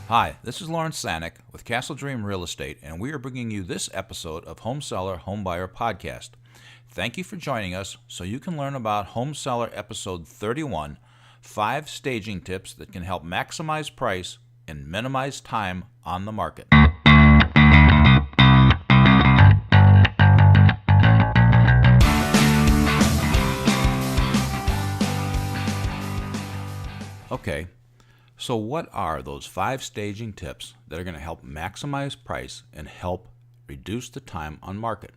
Hi, this is Lawrence Sanick with Castle Dream Real Estate, and we are bringing you this episode of Home Seller, Home Buyer Podcast. Thank you for joining us so you can learn about Home Seller Episode 31, 5 staging tips that can help maximize price and minimize time on the market. Okay, so what are those 5 staging tips that are going to help maximize price and help reduce the time on market?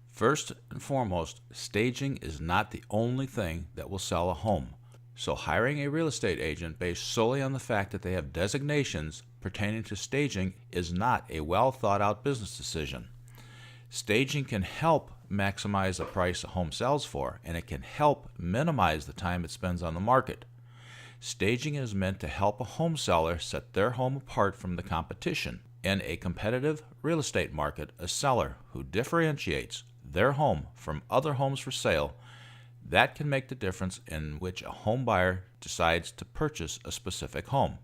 First and foremost, staging is not the only thing that will sell a home. So hiring a real estate agent based solely on the fact that they have designations pertaining to staging is not a well thought out business decision. Staging can help maximize the price a home sells for, and it can help minimize the time it spends on the market. Staging is meant to help a home seller set their home apart from the competition. In a competitive real estate market, a seller who differentiates their home from other homes for sale, that can make the difference in which a home buyer decides to purchase a specific home.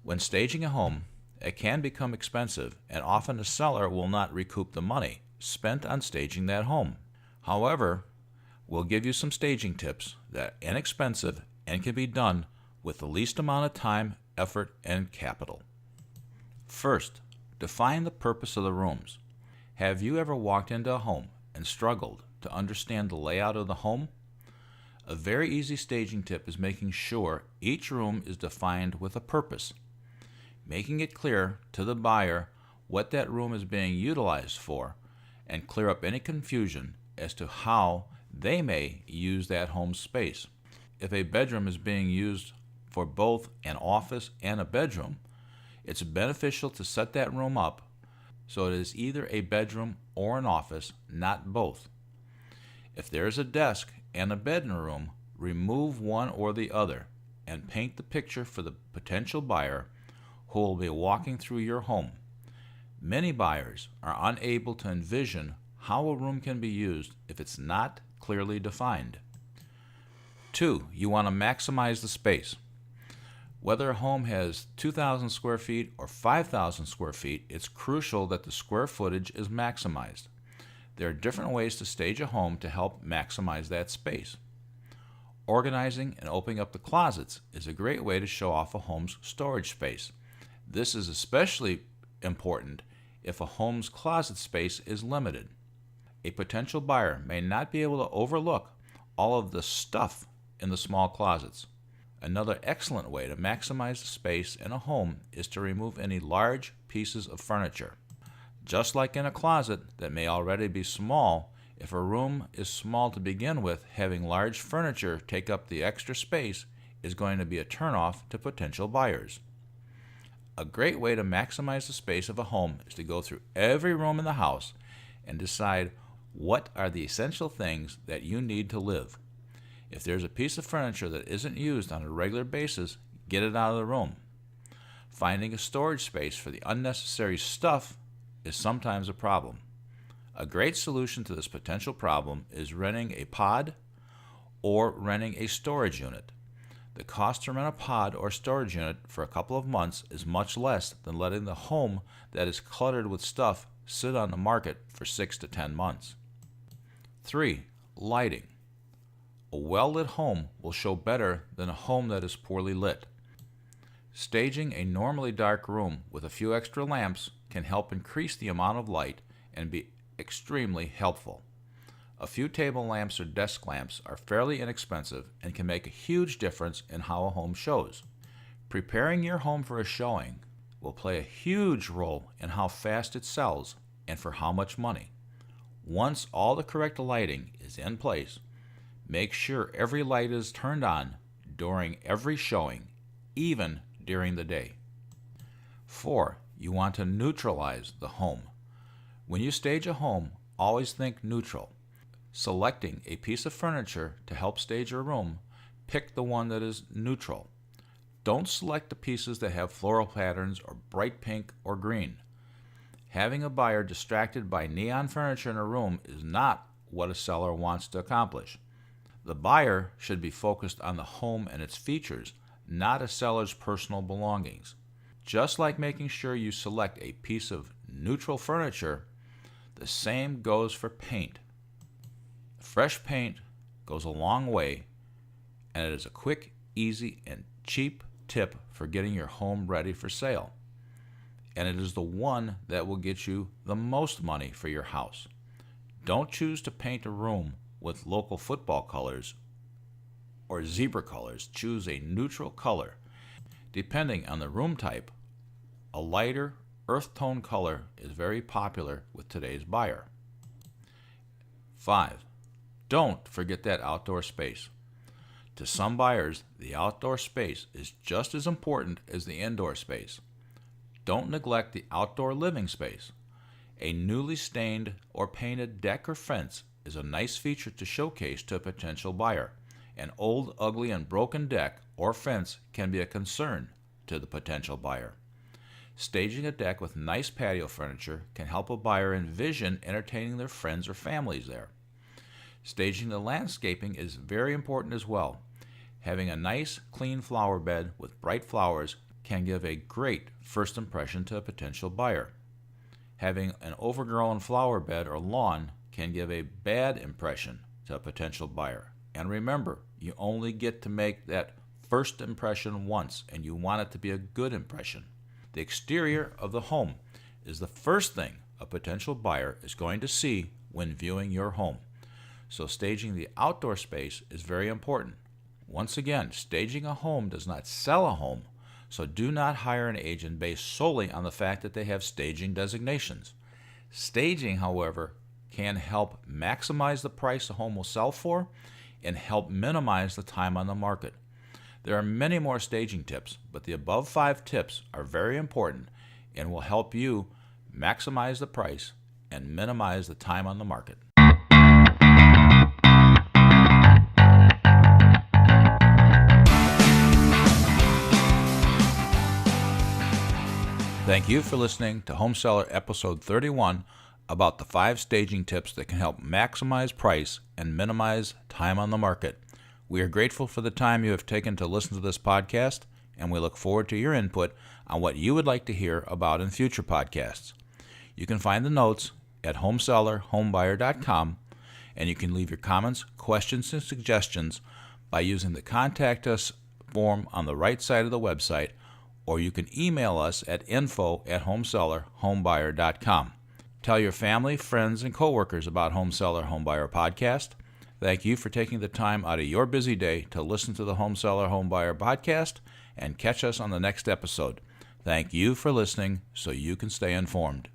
When staging a home, it can become expensive, and often a seller will not recoup the money spent on staging that home. However, we'll give you some staging tips that are inexpensive and can be done with the least amount of time, effort, and capital. First, define the purpose of the rooms. Have you ever walked into a home and struggled to understand the layout of the home? A very easy staging tip is making sure each room is defined with a purpose, making it clear to the buyer what that room is being utilized for, and clear up any confusion as to how they may use that home space. If a bedroom is being used for both an office and a bedroom, it's beneficial to set that room up so it is either a bedroom or an office, not both. If there is a desk and a bed in a room, remove one or the other and paint the picture for the potential buyer who will be walking through your home. Many buyers are unable to envision how a room can be used if it's not clearly defined. 2. You want to maximize the space. Whether a home has 2,000 square feet or 5,000 square feet, it's crucial that the square footage is maximized. There are different ways to stage a home to help maximize that space. Organizing and opening up the closets is a great way to show off a home's storage space. This is especially important if a home's closet space is limited. A potential buyer may not be able to overlook all of the stuff in the small closets. Another excellent way to maximize the space in a home is to remove any large pieces of furniture. Just like in a closet that may already be small, if a room is small to begin with, having large furniture take up the extra space is going to be a turnoff to potential buyers. A great way to maximize the space of a home is to go through every room in the house and decide what are the essential things that you need to live. If there's a piece of furniture that isn't used on a regular basis, get it out of the room. Finding a storage space for the unnecessary stuff is sometimes a problem. A great solution to this potential problem is renting a pod or renting a storage unit. The cost to rent a pod or storage unit for a couple of months is much less than letting the home that is cluttered with stuff sit on the market for 6 to 10 months. 3. Lighting. A well-lit home will show better than a home that is poorly lit. Staging a normally dark room with a few extra lamps can help increase the amount of light and be extremely helpful. A few table lamps or desk lamps are fairly inexpensive and can make a huge difference in how a home shows. Preparing your home for a showing will play a huge role in how fast it sells and for how much money. Once all the correct lighting is in place, make sure every light is turned on during every showing, even during the day. 4. You want to neutralize the home. When you stage a home, always think neutral. Selecting a piece of furniture to help stage your room, pick the one that is neutral. Don't select the pieces that have floral patterns or bright pink or green. Having a buyer distracted by neon furniture in a room is not what a seller wants to accomplish. The buyer should be focused on the home and its features, not a seller's personal belongings. Just like making sure you select a piece of neutral furniture, the same goes for paint. Fresh paint goes a long way, and it is a quick, easy, and cheap tip for getting your home ready for sale. And it is the one that will get you the most money for your house. Don't choose to paint a room with local football colors or zebra colors. Choose a neutral color. Depending on the room type, a lighter earth tone color is very popular with today's buyer. 5. Don't forget that outdoor space. To some buyers, the outdoor space is just as important as the indoor space. Don't neglect the outdoor living space. A newly stained or painted deck or fence is a nice feature to showcase to a potential buyer. An old, ugly, and broken deck or fence can be a concern to the potential buyer. Staging a deck with nice patio furniture can help a buyer envision entertaining their friends or families there. Staging the landscaping is very important as well. Having a nice, clean flower bed with bright flowers can give a great first impression to a potential buyer. Having an overgrown flower bed or lawn can give a bad impression to a potential buyer. And remember, you only get to make that first impression once, and you want it to be a good impression. The exterior of the home is the first thing a potential buyer is going to see when viewing your home. So staging the outdoor space is very important. Once again, staging a home does not sell a home, so do not hire an agent based solely on the fact that they have staging designations. Staging, however, can help maximize the price a home will sell for and help minimize the time on the market. There are many more staging tips, but the above 5 tips are very important and will help you maximize the price and minimize the time on the market. Thank you for listening to Home Seller Episode 31 about the 5 staging tips that can help maximize price and minimize time on the market. We are grateful for the time you have taken to listen to this podcast, and we look forward to your input on what you would like to hear about in future podcasts. You can find the notes at homesellerhomebuyer.com, and you can leave your comments, questions, and suggestions by using the Contact Us form on the right side of the website, or you can email us at info@homesellerhomebuyer.com. Tell your family, friends, and coworkers about Home Seller Homebuyer Podcast. Thank you for taking the time out of your busy day to listen to the Home Seller Homebuyer Podcast and catch us on the next episode. Thank you for listening so you can stay informed.